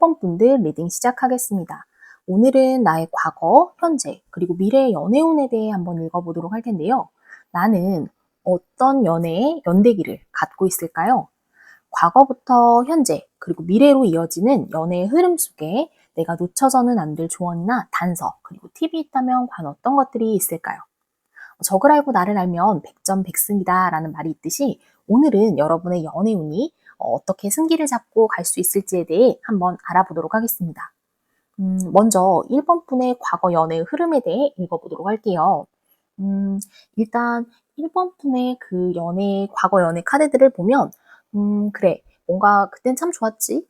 1번 분들 리딩 시작하겠습니다. 오늘은 나의 과거, 현재, 그리고 미래의 연애운에 대해 한번 읽어보도록 할 텐데요. 나는 어떤 연애의 연대기를 갖고 있을까요? 과거부터 현재, 그리고 미래로 이어지는 연애의 흐름 속에 내가 놓쳐서는 안 될 조언이나 단서, 그리고 팁이 있다면 과연 어떤 것들이 있을까요? 적을 알고 나를 알면 백전백승이다 라는 말이 있듯이 오늘은 여러분의 연애운이 어떻게 승기를 잡고 갈 수 있을지에 대해 한번 알아보도록 하겠습니다. 먼저 1번 분의 과거 연애의 흐름에 대해 읽어보도록 할게요. 일단 1번 분의 그 과거 연애 카드들을 보면 그래, 뭔가 그땐 참 좋았지,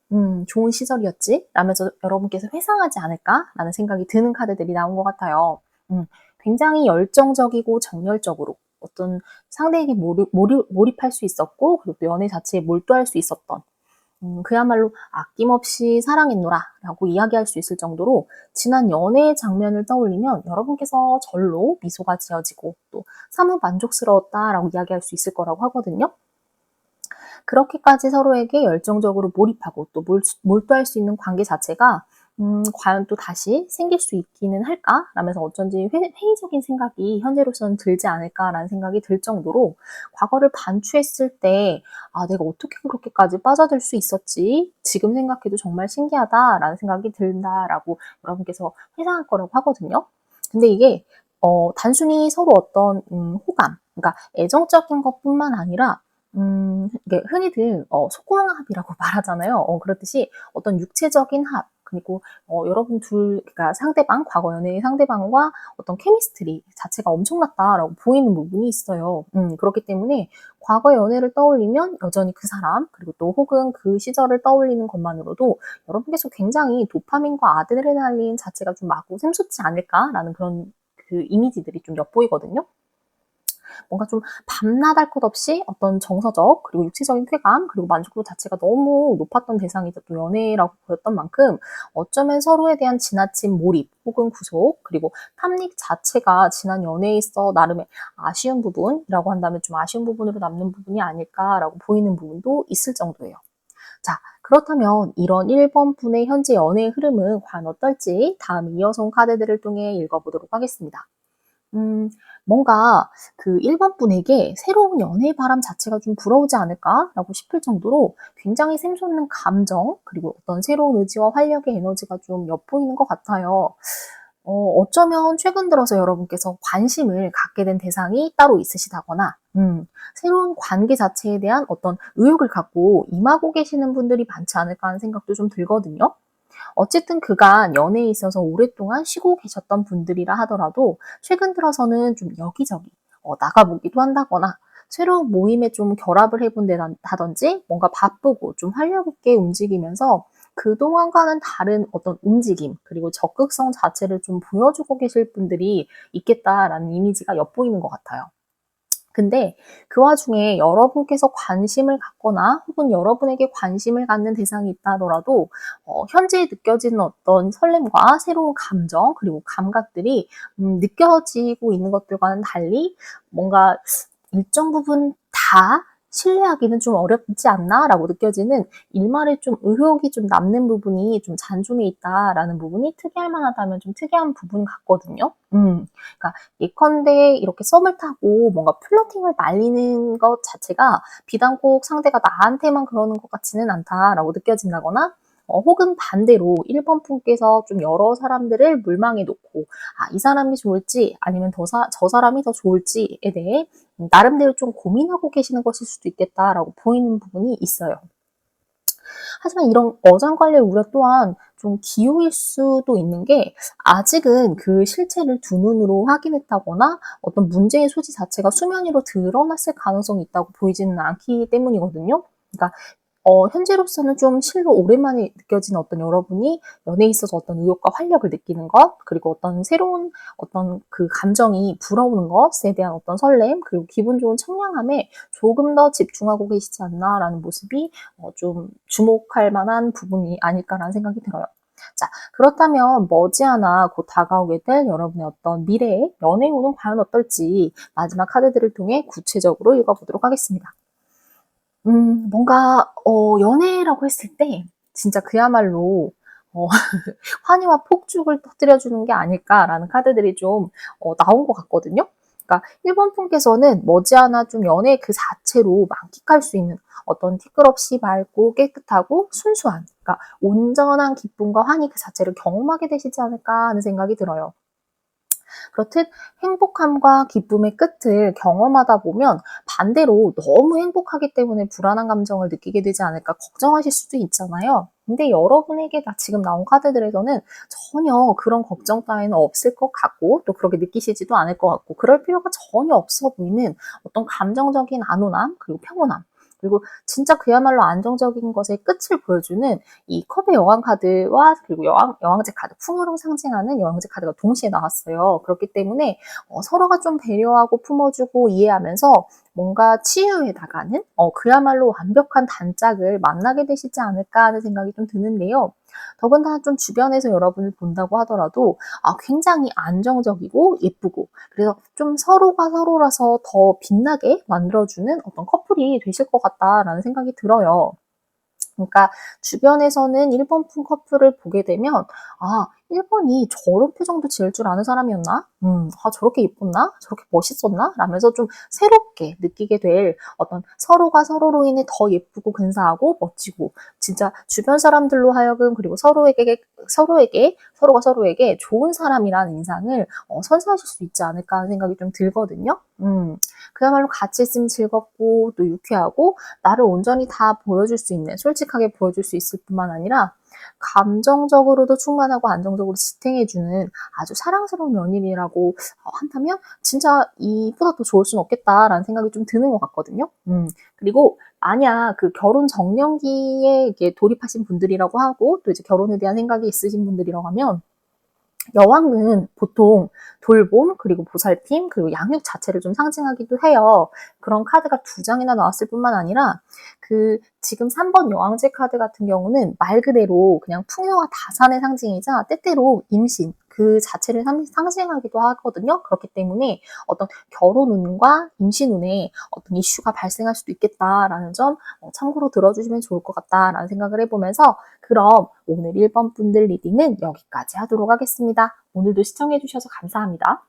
좋은 시절이었지 라면서 여러분께서 회상하지 않을까라는 생각이 드는 카드들이 나온 것 같아요. 굉장히 열정적이고 정열적으로 어떤 상대에게 몰입할 수 있었고, 그리고 또 연애 자체에 몰두할 수 있었던, 그야말로 아낌없이 사랑했노라 라고 이야기할 수 있을 정도로 지난 연애의 장면을 떠올리면 여러분께서 절로 미소가 지어지고 또 사뭇 만족스러웠다 라고 이야기할 수 있을 거라고 하거든요. 그렇게까지 서로에게 열정적으로 몰입하고 또 몰두할 수 있는 관계 자체가 과연 또 다시 생길 수 있기는 할까? 라면서 어쩐지 회의적인 생각이 현재로서는 들지 않을까라는 생각이 들 정도로 과거를 반추했을 때 내가 어떻게 그렇게까지 빠져들 수 있었지? 지금 생각해도 정말 신기하다라는 생각이 든다라고 여러분께서 회상할 거라고 하거든요. 근데 이게 단순히 서로 어떤 호감, 그러니까 애정적인 것뿐만 아니라 이게 흔히들 속궁합이라고 말하잖아요. 그렇듯이 어떤 육체적인 합, 그리고 여러분 그러니까 과거 연애의 상대방과 어떤 케미스트리 자체가 엄청났다라고 보이는 부분이 있어요. 그렇기 때문에 과거 연애를 떠올리면 여전히 그 사람, 그리고 또 혹은 그 시절을 떠올리는 것만으로도 여러분께서 굉장히 도파민과 아드레날린 자체가 좀 마구 샘솟지 않을까라는 그런 그 이미지들이 좀 엿보이거든요. 뭔가 좀 밤낮 할 것 없이 어떤 정서적 그리고 육체적인 쾌감 그리고 만족도 자체가 너무 높았던 대상이 또 연애라고 보였던 만큼 어쩌면 서로에 대한 지나친 몰입 혹은 구속 그리고 탐닉 자체가 지난 연애에 있어 나름의 아쉬운 부분이라고 한다면 좀 아쉬운 부분으로 남는 부분이 아닐까라고 보이는 부분도 있을 정도예요. 자, 그렇다면 이런 1번 분의 현재 연애의 흐름은 과연 어떨지 다음 이어서 온 카드들을 통해 읽어보도록 하겠습니다. 뭔가 그 1번 분에게 새로운 연애의 바람 자체가 좀 불어오지 않을까라고 싶을 정도로 굉장히 샘솟는 감정, 그리고 어떤 새로운 의지와 활력의 에너지가 좀 엿보이는 것 같아요. 어쩌면 최근 들어서 여러분께서 관심을 갖게 된 대상이 따로 있으시다거나, 새로운 관계 자체에 대한 어떤 의욕을 갖고 임하고 계시는 분들이 많지 않을까 하는 생각도 좀 들거든요. 어쨌든 그간 연애에 있어서 오랫동안 쉬고 계셨던 분들이라 하더라도 최근 들어서는 좀 여기저기 나가보기도 한다거나 새로운 모임에 좀 결합을 해본다든지 뭔가 바쁘고 좀 활력 있게 움직이면서 그동안과는 다른 어떤 움직임 그리고 적극성 자체를 좀 보여주고 계실 분들이 있겠다라는 이미지가 엿보이는 것 같아요. 근데 그 와중에 여러분께서 관심을 갖거나 혹은 여러분에게 관심을 갖는 대상이 있다 하더라도 현재 느껴지는 어떤 설렘과 새로운 감정 그리고 감각들이 느껴지고 있는 것들과는 달리 뭔가 일정 부분 다 신뢰하기는 좀 어렵지 않나라고 느껴지는 일말의 좀 의혹이 좀 남는 부분이 좀 잔존해 있다라는 부분이 특이할 만하다면 좀 특이한 부분 같거든요. 그러니까 예컨대 이렇게 썸을 타고 뭔가 플러팅을 날리는 것 자체가 비단 꼭 상대가 나한테만 그러는 것 같지는 않다라고 느껴진다거나 혹은 반대로 1번 분께서 좀 여러 사람들을 물망에 놓고 이 사람이 좋을지 아니면 저 사람이 더 좋을지에 대해 나름대로 좀 고민하고 계시는 것일 수도 있겠다라고 보이는 부분이 있어요. 하지만 이런 어장관리의 우려 또한 좀 기우일 수도 있는 게 아직은 그 실체를 두 눈으로 확인했다거나 어떤 문제의 소지 자체가 수면 위로 드러났을 가능성이 있다고 보이지는 않기 때문이거든요. 그러니까 현재로서는 좀 실로 오랜만에 느껴지는 어떤 여러분이 연애에 있어서 어떤 의욕과 활력을 느끼는 것, 그리고 어떤 새로운 어떤 그 감정이 불어오는 것에 대한 어떤 설렘, 그리고 기분 좋은 청량함에 조금 더 집중하고 계시지 않나라는 모습이 좀 주목할 만한 부분이 아닐까라는 생각이 들어요. 자, 그렇다면 머지않아 곧 다가오게 될 여러분의 어떤 미래의 연애 운은 과연 어떨지 마지막 카드들을 통해 구체적으로 읽어보도록 하겠습니다. 뭔가 연애라고 했을 때 진짜 그야말로 어, 환희와 폭죽을 터뜨려주는 게 아닐까라는 카드들이 좀 나온 것 같거든요. 그러니까 1번 분께서는 머지않아 좀 연애 그 자체로 만끽할 수 있는 어떤 티끌없이 맑고 깨끗하고 순수한, 그러니까 온전한 기쁨과 환희 그 자체를 경험하게 되시지 않을까 하는 생각이 들어요. 그렇듯 행복함과 기쁨의 끝을 경험하다 보면 반대로 너무 행복하기 때문에 불안한 감정을 느끼게 되지 않을까 걱정하실 수도 있잖아요. 근데 여러분에게 지금 나온 카드들에서는 전혀 그런 걱정 따위는 없을 것 같고, 또 그렇게 느끼시지도 않을 것 같고, 그럴 필요가 전혀 없어 보이는 어떤 감정적인 안온함, 그리고 평온함, 그리고 진짜 그야말로 안정적인 것의 끝을 보여주는 이 컵의 여왕 카드와 그리고 여왕제 카드, 풍요를 상징하는 여왕제 카드가 동시에 나왔어요. 그렇기 때문에 서로가 좀 배려하고 품어주고 이해하면서 뭔가 치유해 나가는 그야말로 완벽한 단짝을 만나게 되시지 않을까 하는 생각이 좀 드는데요. 더군다나 좀 주변에서 여러분을 본다고 하더라도 굉장히 안정적이고 예쁘고, 그래서 좀 서로가 서로라서 더 빛나게 만들어주는 어떤 커플이 되실 것 같다라는 생각이 들어요. 그러니까 주변에서는 1번 푼 커플을 보게 되면 1번이 저런 표정도 지을 줄 아는 사람이었나? 저렇게 예뻤나? 저렇게 멋있었나? 라면서 좀 새롭게 느끼게 될 어떤 서로가 서로로 인해 더 예쁘고 근사하고 멋지고, 진짜 주변 사람들로 하여금 그리고 서로가 서로에게 좋은 사람이라는 인상을 선사하실 수 있지 않을까 하는 생각이 좀 들거든요. 그야말로 같이 있으면 즐겁고 또 유쾌하고 나를 온전히 다 보여줄 수 있는, 솔직하게 보여줄 수 있을 뿐만 아니라 감정적으로도 충만하고 안정적으로 지탱해주는 아주 사랑스러운 연인이라고 한다면 진짜 이보다 더 좋을 수는 없겠다라는 생각이 좀 드는 것 같거든요. 그리고 만약 그 결혼 정년기에 이렇게 돌입하신 분들이라고 하고 또 이제 결혼에 대한 생각이 있으신 분들이라고 하면, 여왕은 보통 돌봄, 그리고 보살핌, 그리고 양육 자체를 좀 상징하기도 해요. 그런 카드가 2장이나 나왔을 뿐만 아니라 지금 3번 여왕제 카드 같은 경우는 말 그대로 그냥 풍요와 다산의 상징이자 때때로 임신 그 자체를 상징하기도 하거든요. 그렇기 때문에 어떤 결혼운과 임신운에 어떤 이슈가 발생할 수도 있겠다라는 점 참고로 들어주시면 좋을 것 같다라는 생각을 해보면서, 그럼 오늘 1번 분들 리딩은 여기까지 하도록 하겠습니다. 오늘도 시청해주셔서 감사합니다.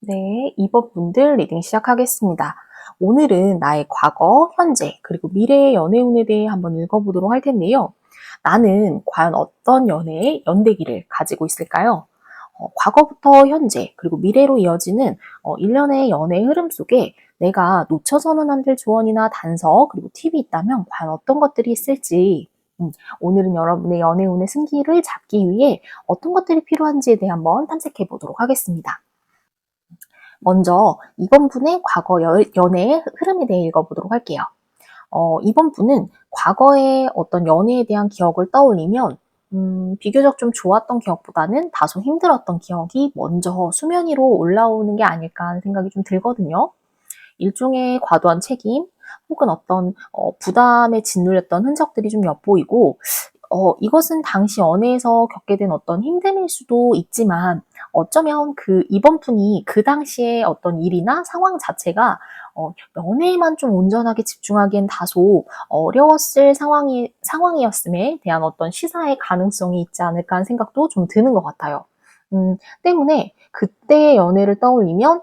네, 2번 분들 리딩 시작하겠습니다. 오늘은 나의 과거, 현재, 그리고 미래의 연애운에 대해 한번 읽어보도록 할 텐데요. 나는 과연 어떤 연애의 연대기를 가지고 있을까요? 과거부터 현재, 그리고 미래로 이어지는 일련의 연애의 흐름 속에 내가 놓쳐서는 안 될 조언이나 단서, 그리고 팁이 있다면 과연 어떤 것들이 있을지, 오늘은 여러분의 연애운의 승기를 잡기 위해 어떤 것들이 필요한지에 대해 한번 탐색해 보도록 하겠습니다. 먼저 이번 분의 과거 연애의 흐름에 대해 읽어보도록 할게요. 이번 분은 과거의 어떤 연애에 대한 기억을 떠올리면 비교적 좀 좋았던 기억보다는 다소 힘들었던 기억이 먼저 수면 위로 올라오는 게 아닐까 하는 생각이 좀 들거든요. 일종의 과도한 책임 혹은 어떤 부담에 짓눌렸던 흔적들이 좀 엿보이고, 이것은 당시 연애에서 겪게 된 어떤 힘듦일 수도 있지만, 어쩌면 이번 분이 그 당시에 어떤 일이나 상황 자체가 연애에만 좀 온전하게 집중하기엔 다소 어려웠을 상황이었음에 대한 어떤 시사의 가능성이 있지 않을까 하는 생각도 좀 드는 것 같아요. 때문에 그때의 연애를 떠올리면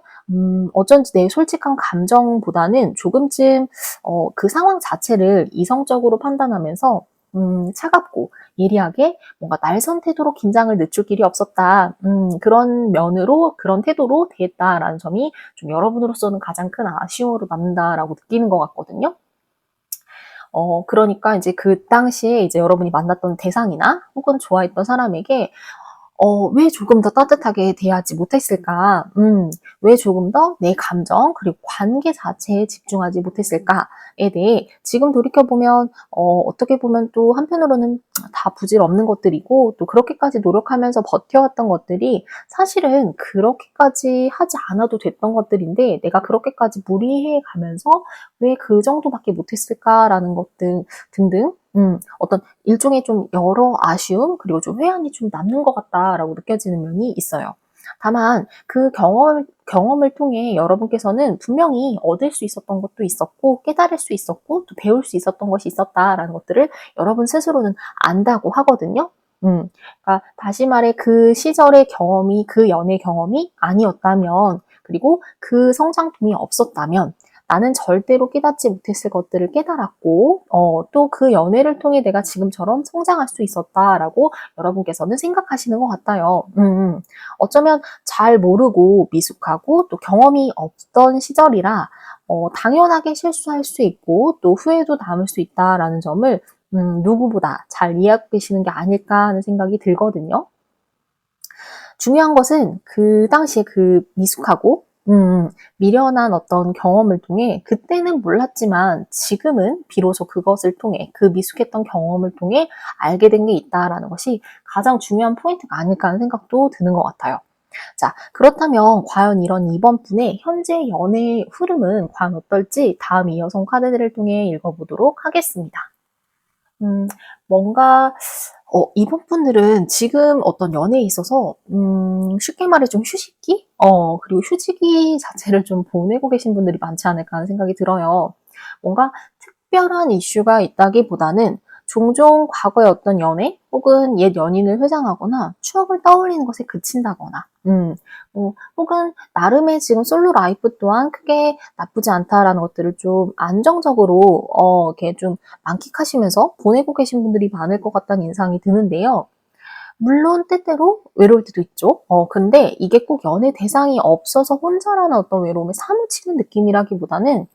어쩐지 내 솔직한 감정보다는 조금쯤 그 상황 자체를 이성적으로 판단하면서 차갑고 예리하게 뭔가 날선 태도로 긴장을 늦출 길이 없었다. 그런 면으로, 그런 태도로 대했다라는 점이 좀 여러분으로서는 가장 큰 아쉬움으로 남는다라고 느끼는 것 같거든요. 그러니까 이제 그 당시에 이제 여러분이 만났던 대상이나 혹은 좋아했던 사람에게 왜 조금 더 따뜻하게 대하지 못했을까? 왜 조금 더 내 감정, 그리고 관계 자체에 집중하지 못했을까에 대해 지금 돌이켜보면, 어떻게 보면 또 한편으로는 다 부질없는 것들이고, 또 그렇게까지 노력하면서 버텨왔던 것들이 사실은 그렇게까지 하지 않아도 됐던 것들인데, 내가 그렇게까지 무리해 가면서 왜 그 정도밖에 못했을까라는 것들 등등, 어떤 일종의 좀 여러 아쉬움, 그리고 좀 회한이 좀 남는 것 같다라고 느껴지는 면이 있어요. 다만 그 경험을 통해 여러분께서는 분명히 얻을 수 있었던 것도 있었고 깨달을 수 있었고 또 배울 수 있었던 것이 있었다라는 것들을 여러분 스스로는 안다고 하거든요. 그러니까 다시 말해 그 시절의 경험이 그 연애 경험이 아니었다면 그리고 그 성장통이 없었다면 나는 절대로 깨닫지 못했을 것들을 깨달았고 또 그 연애를 통해 내가 지금처럼 성장할 수 있었다라고 여러분께서는 생각하시는 것 같아요. 어쩌면 잘 모르고 미숙하고 또 경험이 없던 시절이라 당연하게 실수할 수 있고 또 후회도 남을 수 있다라는 점을 누구보다 잘 이해하고 계시는 게 아닐까 하는 생각이 들거든요. 중요한 것은 그 당시에 그 미숙하고 미련한 어떤 경험을 통해 그때는 몰랐지만 지금은 비로소 그것을 통해 그 미숙했던 경험을 통해 알게 된 게 있다라는 것이 가장 중요한 포인트가 아닐까 하는 생각도 드는 것 같아요. 자, 그렇다면 과연 이런 이번 분의 현재 연애 흐름은 과연 어떨지 다음 이어서 카드들을 통해 읽어보도록 하겠습니다. 뭔가 이번 분들은 지금 어떤 연애에 있어서 쉽게 말해 좀 휴식기? 그리고 휴지기 자체를 좀 보내고 계신 분들이 많지 않을까 하는 생각이 들어요. 뭔가 특별한 이슈가 있다기보다는 종종 과거의 어떤 연애 혹은 옛 연인을 회상하거나 추억을 떠올리는 것에 그친다거나 혹은 나름의 지금 솔로 라이프 또한 크게 나쁘지 않다라는 것들을 좀 안정적으로 이렇게 좀 만끽하시면서 보내고 계신 분들이 많을 것 같다는 인상이 드는데요. 물론 때때로 외로울 때도 있죠. 근데 이게 꼭 연애 대상이 없어서 혼자라는 어떤 외로움에 사무치는 느낌이라기보다는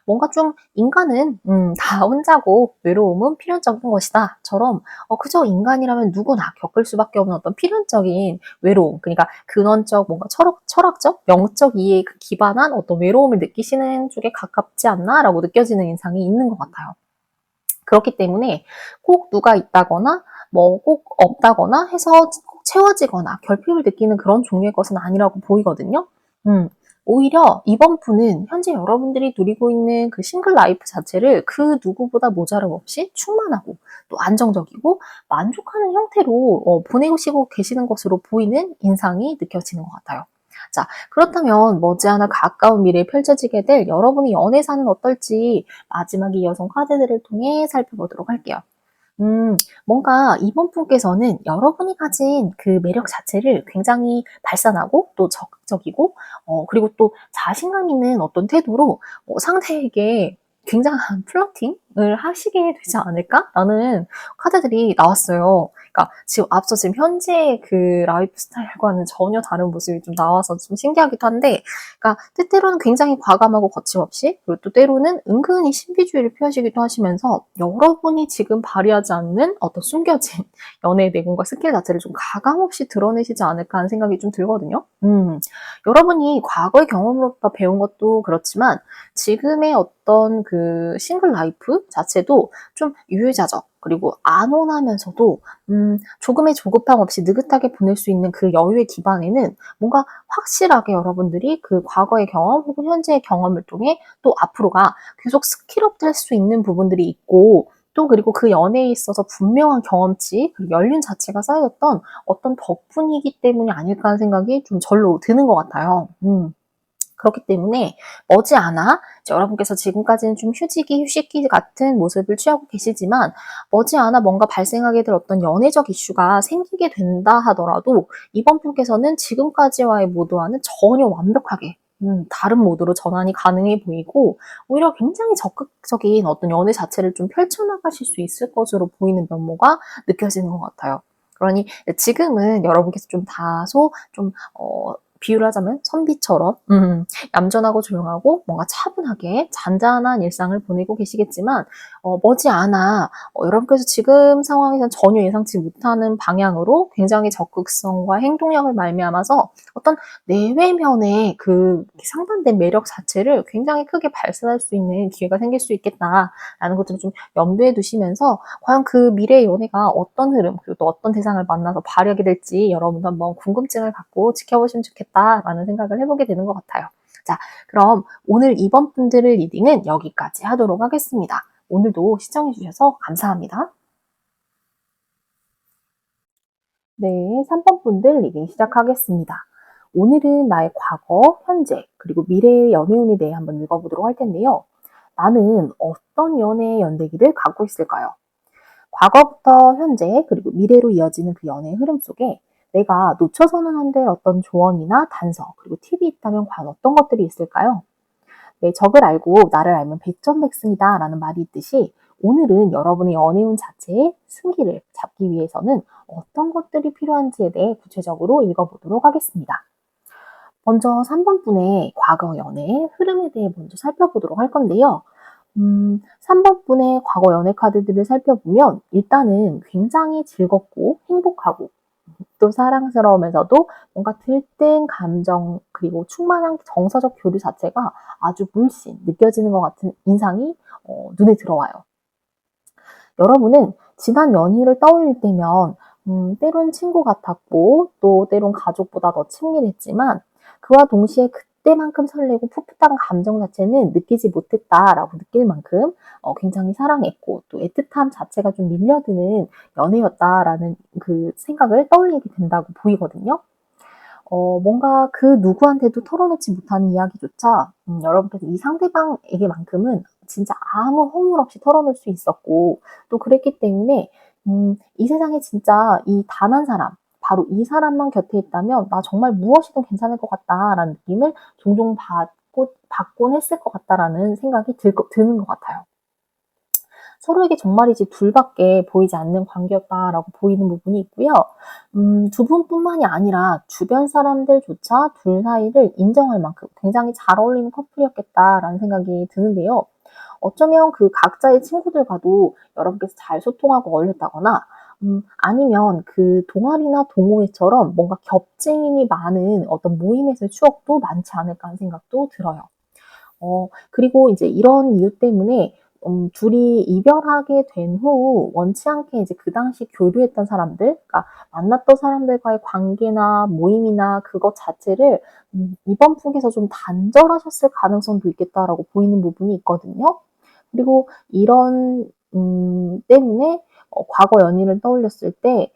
뭔가 좀 인간은 다 혼자고 외로움은 필연적인 것이다처럼 그저 인간이라면 누구나 겪을 수밖에 없는 어떤 필연적인 외로움, 그러니까 근원적 뭔가 철학적, 영적 이해에 기반한 어떤 외로움을 느끼시는 쪽에 가깝지 않나라고 느껴지는 인상이 있는 것 같아요. 그렇기 때문에 꼭 누가 있다거나 뭐 꼭 없다거나 해서 꼭 채워지거나 결핍을 느끼는 그런 종류의 것은 아니라고 보이거든요. 오히려 이번 분은 현재 여러분들이 누리고 있는 그 싱글 라이프 자체를 그 누구보다 모자람 없이 충만하고 또 안정적이고 만족하는 형태로 보내시고 계시는 것으로 보이는 인상이 느껴지는 것 같아요. 자, 그렇다면 머지않아 가까운 미래에 펼쳐지게 될 여러분의 연애사는 어떨지 마지막에 이어서 카드들을 통해 살펴보도록 할게요. 뭔가 이번 분께서는 여러분이 가진 그 매력 자체를 굉장히 발산하고 또 적극적이고 그리고 또 자신감 있는 어떤 태도로 상대에게 굉장한 플러팅을 하시게 되지 않을까라는 카드들이 나왔어요. 그러니까 지금 현재 그 라이프 스타일과는 전혀 다른 모습이 좀 나와서 좀 신기하기도 한데, 그러니까 때때로는 굉장히 과감하고 거침없이 그리고 또 때로는 은근히 신비주의를 표하시기도 하시면서 여러분이 지금 발휘하지 않는 어떤 숨겨진 연애의 내공과 스킬 자체를 좀 가감없이 드러내시지 않을까 하는 생각이 좀 들거든요. 여러분이 과거의 경험으로부터 배운 것도 그렇지만 지금의 어떤 그 싱글 라이프 자체도 좀 유유자적 그리고 안온하면서도 조금의 조급함 없이 느긋하게 보낼 수 있는 그 여유의 기반에는 뭔가 확실하게 여러분들이 그 과거의 경험 혹은 현재의 경험을 통해 또 앞으로가 계속 스킬업 될 수 있는 부분들이 있고 또 그리고 그 연애에 있어서 분명한 경험치, 그리고 연륜 자체가 쌓여졌던 어떤 덕분이기 때문이 아닐까 하는 생각이 좀 절로 드는 것 같아요. 그렇기 때문에 머지않아 여러분께서 지금까지는 좀 휴식기 같은 모습을 취하고 계시지만 머지않아 뭔가 발생하게 될 어떤 연애적 이슈가 생기게 된다 하더라도 이번 분께서는 지금까지와의 모드와는 전혀 완벽하게 다른 모드로 전환이 가능해 보이고 오히려 굉장히 적극적인 어떤 연애 자체를 좀 펼쳐나가실 수 있을 것으로 보이는 면모가 느껴지는 것 같아요. 그러니 지금은 여러분께서 좀 다소 좀 비유를 하자면 선비처럼 얌전하고 조용하고 뭔가 차분하게 잔잔한 일상을 보내고 계시겠지만 머지않아 여러분께서 지금 상황에서 전혀 예상치 못하는 방향으로 굉장히 적극성과 행동력을 말미암아서 어떤 내외면의 그 상반된 매력 자체를 굉장히 크게 발산할 수 있는 기회가 생길 수 있겠다라는 것들을 좀 염두에 두시면서 과연 그 미래의 연애가 어떤 흐름 그리고 또 어떤 대상을 만나서 발휘하게 될지 여러분도 한번 궁금증을 갖고 지켜보시면 좋겠다라는 생각을 해보게 되는 것 같아요. 자, 그럼 오늘 이번 분들의 리딩은 여기까지 하도록 하겠습니다. 오늘도 시청해주셔서 감사합니다. 네, 3번 분들 리딩 시작하겠습니다. 오늘은 나의 과거, 현재, 그리고 미래의 연애운에 대해 한번 읽어보도록 할 텐데요. 나는 어떤 연애의 연대기를 갖고 있을까요? 과거부터 현재, 그리고 미래로 이어지는 그 연애의 흐름 속에 내가 놓쳐서는 안 될 어떤 조언이나 단서, 그리고 팁이 있다면 과연 어떤 것들이 있을까요? 네, 적을 알고 나를 알면 백전백승이다 라는 말이 있듯이 오늘은 여러분의 연애운 자체의 승기를 잡기 위해서는 어떤 것들이 필요한지에 대해 구체적으로 읽어보도록 하겠습니다. 먼저 3번 분의 과거 연애의 흐름에 대해 먼저 살펴보도록 할 건데요. 3번 분의 과거 연애 카드들을 살펴보면 일단은 굉장히 즐겁고 행복하고 또 사랑스러우면서도 뭔가 들뜬 감정 그리고 충만한 정서적 교류 자체가 아주 물씬 느껴지는 것 같은 인상이 눈에 들어와요. 여러분은 지난 연희를 떠올릴 때면 때론 친구 같았고 또 때론 가족보다 더 친밀했지만 그와 동시에 그때만큼 설레고 풋풋한 감정 자체는 느끼지 못했다라고 느낄 만큼 굉장히 사랑했고 또 애틋함 자체가 좀 밀려드는 연애였다라는 그 생각을 떠올리게 된다고 보이거든요. 뭔가 그 누구한테도 털어놓지 못하는 이야기조차 여러분께서 이 상대방에게만큼은 진짜 아무 허물 없이 털어놓을 수 있었고 또 그랬기 때문에 이 세상에 진짜 이 단 한 사람 바로 이 사람만 곁에 있다면 나 정말 무엇이든 괜찮을 것 같다라는 느낌을 종종 받곤 했을 것 같다라는 생각이 드는 것 같아요. 서로에게 정말이지 둘밖에 보이지 않는 관계였다라고 보이는 부분이 있고요. 두 분뿐만이 아니라 주변 사람들조차 둘 사이를 인정할 만큼 굉장히 잘 어울리는 커플이었겠다라는 생각이 드는데요. 어쩌면 그 각자의 친구들과도 여러분께서 잘 소통하고 어울렸다거나 아니면 그 동아리나 동호회처럼 뭔가 겹친이 많은 어떤 모임에서의 추억도 많지 않을까 하는 생각도 들어요. 그리고 이제 이런 이유 때문에 둘이 이별하게 된 후 원치 않게 이제 그 당시 교류했던 사람들, 그러니까 만났던 사람들과의 관계나 모임이나 그것 자체를 이번 풍에서 좀 단절하셨을 가능성도 있겠다라고 보이는 부분이 있거든요. 그리고 이런 때문에 과거 연인을 떠올렸을 때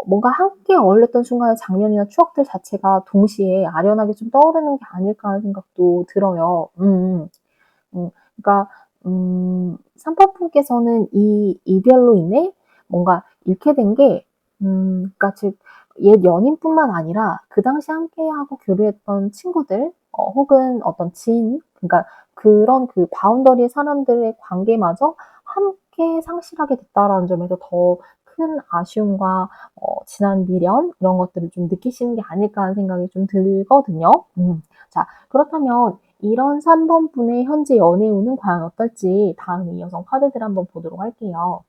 뭔가 함께 어울렸던 순간의 장면이나 추억들 자체가 동시에 아련하게 좀 떠오르는 게 아닐까 하는 생각도 들어요. 그러니까 3번 분께서는 이 이별로 인해 뭔가 잃게 된 게 그러니까 즉 옛 연인뿐만 아니라 그 당시 함께하고 교류했던 친구들 혹은 어떤 지인 그러니까 그런 그 바운더리의 사람들의 관계마저 함께 상실하게 됐다라는 점에서 더 큰 아쉬움과 지난 미련 이런 것들을 좀 느끼시는 게 아닐까 하는 생각이 좀 들거든요. 자, 그렇다면 이런 3번 분의 현재 연애운은 과연 어떨지 다음에 이어서 카드들을 한번 보도록 할게요.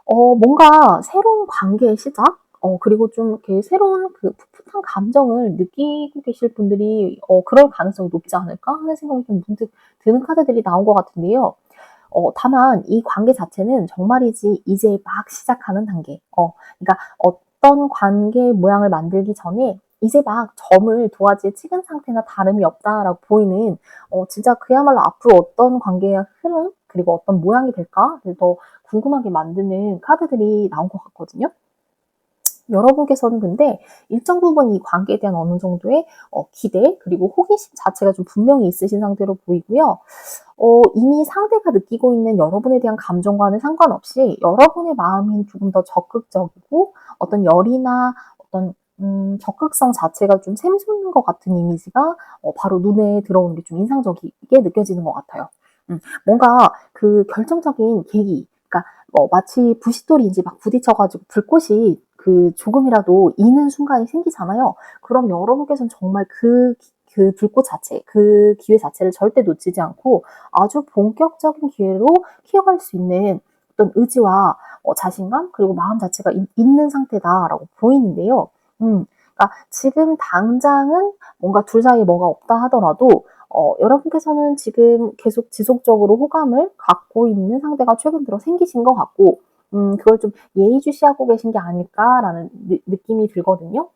뭔가 새로운 관계의 시작? 그리고 좀 이렇게 새로운 그 풋풋한 감정을 느끼고 계실 분들이 그럴 가능성이 높지 않을까 하는 생각이 좀 문득 드는 카드들이 나온 것 같은데요. 다만 이 관계 자체는 정말이지 이제 막 시작하는 단계. 그러니까 어떤 관계의 모양을 만들기 전에 이제 막 점을 도화지에 찍은 상태나 다름이 없다라고 보이는 진짜 그야말로 앞으로 어떤 관계의 흐름 그리고 어떤 모양이 될까를 더 궁금하게 만드는 카드들이 나온 것 같거든요. 여러분께서는 근데 일정 부분 이 관계에 대한 어느 정도의 기대 그리고 호기심 자체가 좀 분명히 있으신 상태로 보이고요. 이미 상대가 느끼고 있는 여러분에 대한 감정과는 상관없이 여러분의 마음이 조금 더 적극적이고 어떤 열이나 어떤 적극성 자체가 좀 샘솟는 것 같은 이미지가 바로 눈에 들어오는 게 좀 인상적이게 느껴지는 것 같아요. 뭔가 그 결정적인 계기, 그러니까 마치 부싯돌이 막 부딪혀가지고 불꽃이 그 조금이라도 이는 순간이 생기잖아요. 그럼 여러분께서는 정말 그 불꽃 자체, 그 기회 자체를 절대 놓치지 않고 아주 본격적인 기회로 키워갈 수 있는 어떤 의지와 자신감 그리고 마음 자체가 있는 상태다라고 보이는데요. 그러니까 지금 당장은 뭔가 둘 사이에 뭐가 없다 하더라도 여러분께서는 지금 계속 지속적으로 호감을 갖고 있는 상대가 최근 들어 생기신 것 같고 그걸 좀 예의주시하고 계신 게 아닐까라는 느낌이 들거든요.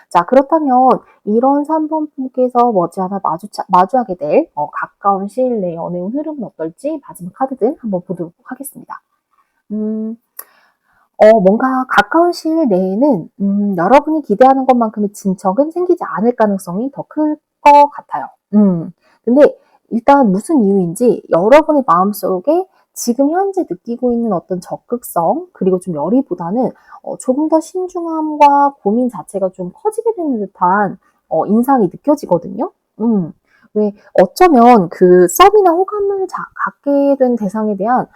자, 그렇다면 이런 3번 분께서 머지않아 마주하게 될 가까운 시일 내의 연애운 흐름은 어떨지 마지막 카드들 한번 보도록 하겠습니다. 음, 뭔가 가까운 시일 내에는 여러분이 기대하는 것만큼의 진척은 생기지 않을 가능성이 더 클 것 같아요. 근데 일단 무슨 이유인지 여러분의 마음속에 지금 현재 느끼고 있는 어떤 적극성 그리고 좀 열의보다는 조금 더 신중함과 고민 자체가 좀 커지게 되는 듯한 인상이 느껴지거든요. 왜 어쩌면 그 썸이나 호감을 갖게 된 대상에 대한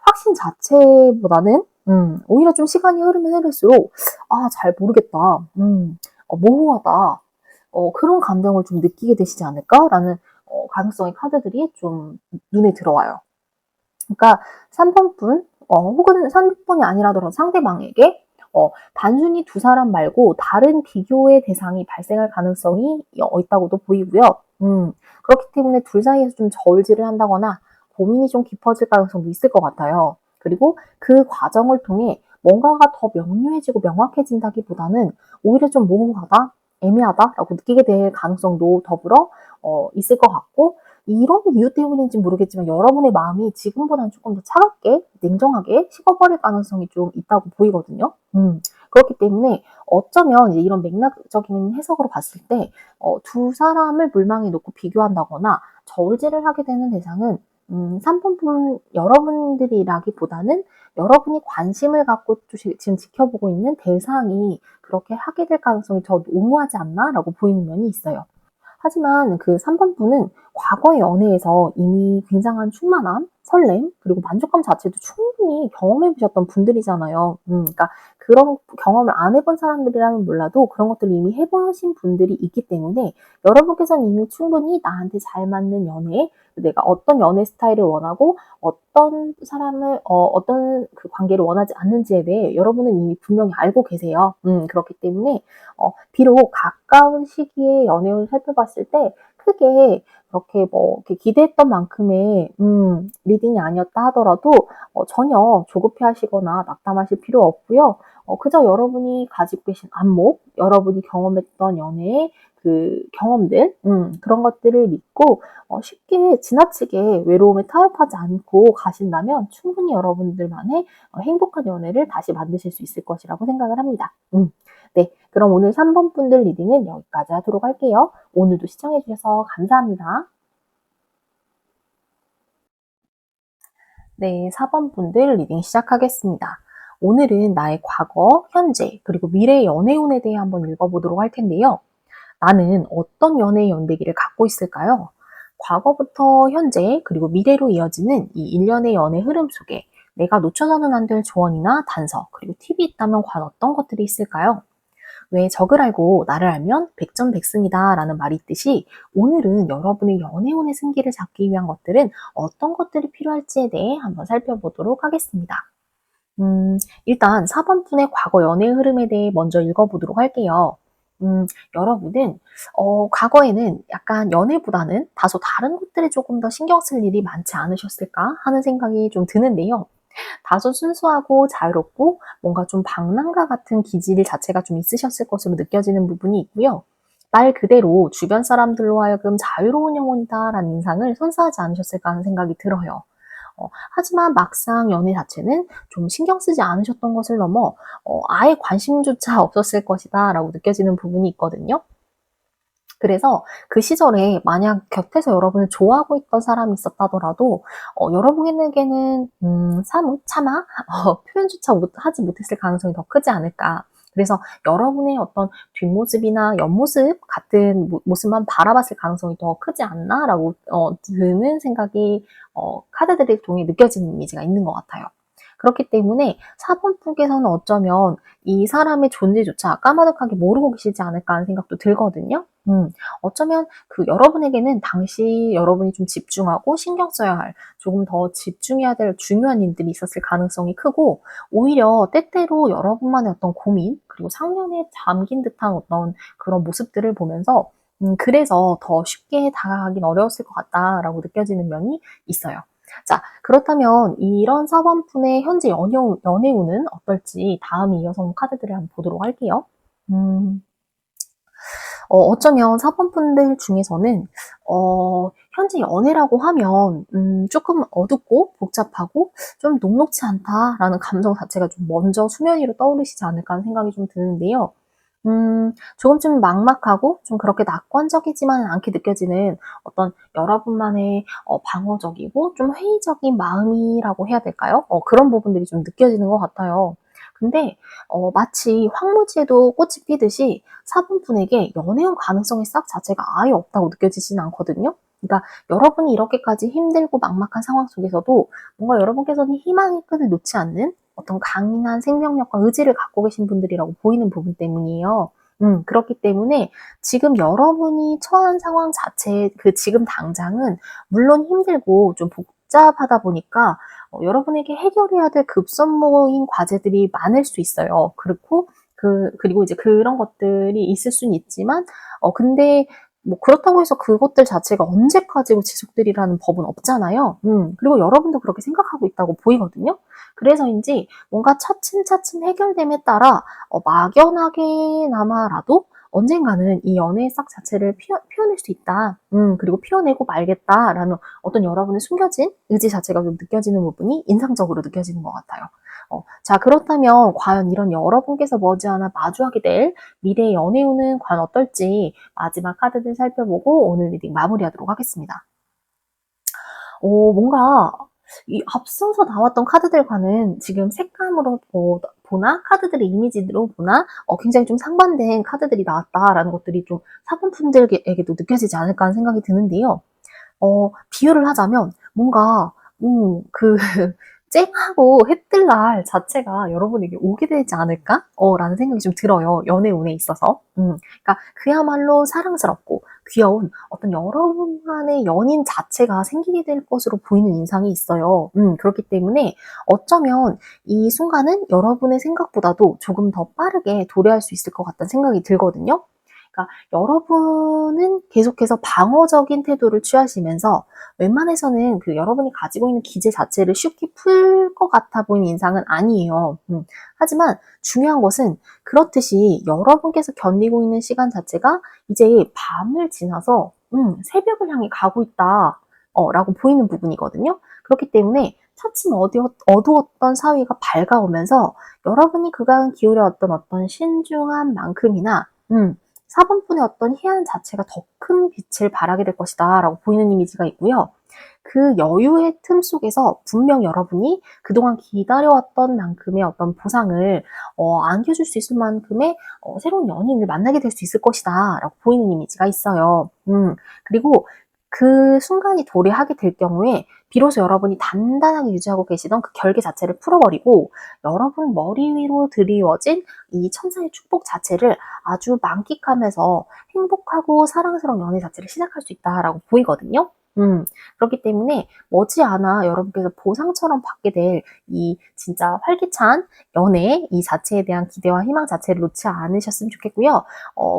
확신 자체보다는 오히려 좀 시간이 흐르면 흐를수록 잘 모르겠다. 모호하다. 그런 감정을 좀 느끼게 되시지 않을까라는 가능성의 카드들이 좀 눈에 들어와요. 그러니까 3번 분, 혹은 3번이 아니라더라도 상대방에게 단순히 두 사람 말고 다른 비교의 대상이 발생할 가능성이 있다고도 보이고요. 그렇기 때문에 둘 사이에서 좀 저울질을 한다거나 고민이 좀 깊어질 가능성도 있을 것 같아요. 그리고 그 과정을 통해 뭔가가 더 명료해지고 명확해진다기보다는 오히려 좀 모호하다, 애매하다라고 느끼게 될 가능성도 더불어 있을 것 같고, 이런 이유 때문인지 모르겠지만 여러분의 마음이 지금보다는 조금 더 차갑게, 냉정하게 식어버릴 가능성이 좀 있다고 보이거든요. 그렇기 때문에 어쩌면 이제 이런 맥락적인 해석으로 봤을 때 두 사람을 물망에 놓고 비교한다거나 저울질을 하게 되는 대상은 3번 분 여러분들이라기보다는 여러분이 관심을 갖고 지금 지켜보고 있는 대상이 그렇게 하게 될 가능성이 더 오무하지 않나라고 보이는 면이 있어요. 하지만 그 3번 분은 과거의 연애에서 이미 굉장한 충만함, 설렘, 그리고 만족감 자체도 충분히 경험해 보셨던 분들이잖아요. 그러니까 그런 경험을 안 해본 사람들이라면 몰라도 그런 것들을 이미 해보신 분들이 있기 때문에 여러분께서는 이미 충분히 나한테 잘 맞는 연애, 내가 어떤 연애 스타일을 원하고 어떤 사람을 어떤 그 관계를 원하지 않는지에 대해 여러분은 이미 분명히 알고 계세요. 그렇기 때문에 비록 가까운 시기에 연애운을 살펴봤을 때 크게 그렇게 뭐 이렇게 기대했던 만큼의 리딩이 아니었다 하더라도 전혀 조급해하시거나 낙담하실 필요 없고요. 그저 여러분이 가지고 계신 안목, 여러분이 경험했던 연애의 그 경험들, 그런 것들을 믿고 쉽게 지나치게 외로움에 타협하지 않고 가신다면 충분히 여러분들만의 행복한 연애를 다시 만드실 수 있을 것이라고 생각을 합니다. 네, 그럼 오늘 3번 분들 리딩은 여기까지 하도록 할게요. 오늘도 시청해주셔서 감사합니다. 네, 4번 분들 리딩 시작하겠습니다. 오늘은 나의 과거, 현재, 그리고 미래의 연애운에 대해 한번 읽어보도록 할 텐데요. 나는 어떤 연애의 연대기를 갖고 있을까요? 과거부터 현재, 그리고 미래로 이어지는 이 일련의 연애 흐름 속에 내가 놓쳐서는 안 될 조언이나 단서, 그리고 팁이 있다면 과연 어떤 것들이 있을까요? 왜 적을 알고 나를 알면 백전백승이다 라는 말이 있듯이 오늘은 여러분의 연애운의 승기를 잡기 위한 것들은 어떤 것들이 필요할지에 대해 한번 살펴보도록 하겠습니다. 일단 4번 분의 과거 연애 흐름에 대해 먼저 읽어보도록 할게요. 여러분은 과거에는 약간 연애보다는 다소 다른 것들에 조금 더 신경 쓸 일이 많지 않으셨을까 하는 생각이 좀 드는데요. 다소 순수하고 자유롭고 뭔가 좀 방랑가 같은 기질 자체가 좀 있으셨을 것으로 느껴지는 부분이 있고요. 말 그대로 주변 사람들로 하여금 자유로운 영혼이다라는 인상을 선사하지 않으셨을까 하는 생각이 들어요. 하지만 막상 연애 자체는 좀 신경 쓰지 않으셨던 것을 넘어 아예 관심조차 없었을 것이다 라고 느껴지는 부분이 있거든요. 그래서 그 시절에 만약 곁에서 여러분을 좋아하고 있던 사람이 있었다더라도 여러분에게는 사뭇 차마 표현조차 하지 못했을 가능성이 더 크지 않을까. 그래서 여러분의 어떤 뒷모습이나 옆모습 같은 모습만 바라봤을 가능성이 더 크지 않나라고 드는 생각이 카드들을 통해 느껴지는 이미지가 있는 것 같아요. 그렇기 때문에 4번 분께서는 어쩌면 이 사람의 존재조차 까마득하게 모르고 계시지 않을까 하는 생각도 들거든요. 어쩌면 그 여러분에게는 당시 여러분이 좀 집중하고 신경 써야 할 조금 더 집중해야 될 중요한 일들이 있었을 가능성이 크고 오히려 때때로 여러분만의 어떤 고민 그리고 상념에 잠긴 듯한 어떤 그런 모습들을 보면서 그래서 더 쉽게 다가가긴 어려웠을 것 같다라고 느껴지는 면이 있어요. 자, 그렇다면 이런 4번 분의 현재 연애운은 어떨지 다음에 이어서 카드들을 한번 보도록 할게요. 어쩌면 4번 분들 중에서는 현재 연애라고 하면 조금 어둡고 복잡하고 좀 녹록지 않다라는 감정 자체가 좀 먼저 수면 위로 떠오르시지 않을까 하는 생각이 좀 드는데요. 조금 좀 막막하고 좀 그렇게 낙관적이지만은 않게 느껴지는 어떤 여러분만의 방어적이고 좀 회의적인 마음이라고 해야 될까요? 그런 부분들이 좀 느껴지는 것 같아요. 근데 마치 황무지에도 꽃이 피듯이 사분분에게 연애운 가능성의 싹 자체가 아예 없다고 느껴지진 않거든요. 그러니까 여러분이 이렇게까지 힘들고 막막한 상황 속에서도 뭔가 여러분께서는 희망의 끈을 놓지 않는 어떤 강인한 생명력과 의지를 갖고 계신 분들이라고 보이는 부분 때문이에요. 그렇기 때문에 지금 여러분이 처한 상황 자체, 그 지금 당장은 물론 힘들고 좀 복잡하다 보니까 여러분에게 해결해야 될 급선무인 과제들이 많을 수 있어요. 그리고 이제 그런 것들이 있을 수는 있지만, 근데 뭐 그렇다고 해서 그것들 자체가 언제까지 지속되리라는 법은 없잖아요. 그리고 여러분도 그렇게 생각하고 있다고 보이거든요. 그래서인지 뭔가 차츰차츰 해결됨에 따라 막연하게나마라도 언젠가는 이 연애의 싹 자체를 피워낼 수 있다. 그리고 피워내고 말겠다라는 어떤 여러분의 숨겨진 의지 자체가 좀 느껴지는 부분이 인상적으로 느껴지는 것 같아요. 자, 그렇다면 과연 이런 여러분께서 머지않아 마주하게 될 미래의 연애운은 과연 어떨지 마지막 카드들 살펴보고 오늘 리딩 마무리하도록 하겠습니다. 뭔가 이 앞서서 나왔던 카드들과는 지금 색감으로 보나 카드들의 이미지로 보나 굉장히 좀 상반된 카드들이 나왔다라는 것들이 좀 사분분들에게도 느껴지지 않을까 하는 생각이 드는데요. 비유를 하자면 뭔가 그 쨍하고 해뜰 날 자체가 여러분에게 오게 되지 않을까? 라는 생각이 좀 들어요. 연애운에 있어서. 그러니까 그야말로 사랑스럽고 귀여운 어떤 여러분만의 연인 자체가 생기게 될 것으로 보이는 인상이 있어요. 그렇기 때문에 어쩌면 이 순간은 여러분의 생각보다도 조금 더 빠르게 도래할 수 있을 것 같다는 생각이 들거든요. 그러니까 여러분은 계속해서 방어적인 태도를 취하시면서 웬만해서는 그 여러분이 가지고 있는 기제 자체를 쉽게 풀 것 같아 보이는 인상은 아니에요. 하지만 중요한 것은 그렇듯이 여러분께서 견디고 있는 시간 자체가 이제 밤을 지나서 새벽을 향해 가고 있다. 라고 보이는 부분이거든요. 그렇기 때문에 차츰 어두웠던 사위가 밝아오면서 여러분이 그간 기울여왔던 어떤 신중한 만큼이나 사분분의 어떤 희한 자체가 더 큰 빛을 발하게 될 것이다 라고 보이는 이미지가 있고요. 그 여유의 틈 속에서 분명 여러분이 그동안 기다려왔던 만큼의 어떤 보상을 안겨줄 수 있을 만큼의 새로운 연인을 만나게 될 수 있을 것이다 라고 보이는 이미지가 있어요. 그리고 그 순간이 도래하게 될 경우에 비로소 여러분이 단단하게 유지하고 계시던 그 결계 자체를 풀어버리고 여러분 머리 위로 드리워진 이 천사의 축복 자체를 아주 만끽하면서 행복하고 사랑스러운 연애 자체를 시작할 수 있다라고 보이거든요. 그렇기 때문에 머지않아 여러분께서 보상처럼 받게 될 이 진짜 활기찬 연애 이 자체에 대한 기대와 희망 자체를 놓지 않으셨으면 좋겠고요.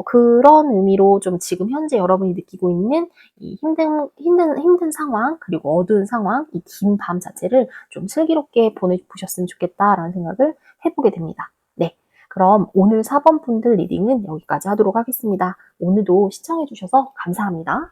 그런 의미로 좀 지금 현재 여러분이 느끼고 있는 이 힘든 상황, 그리고 어두운 상황, 이 긴 밤 자체를 좀 슬기롭게 보내보셨으면 좋겠다라는 생각을 해보게 됩니다. 네. 그럼 오늘 4번 분들 리딩은 여기까지 하도록 하겠습니다. 오늘도 시청해주셔서 감사합니다.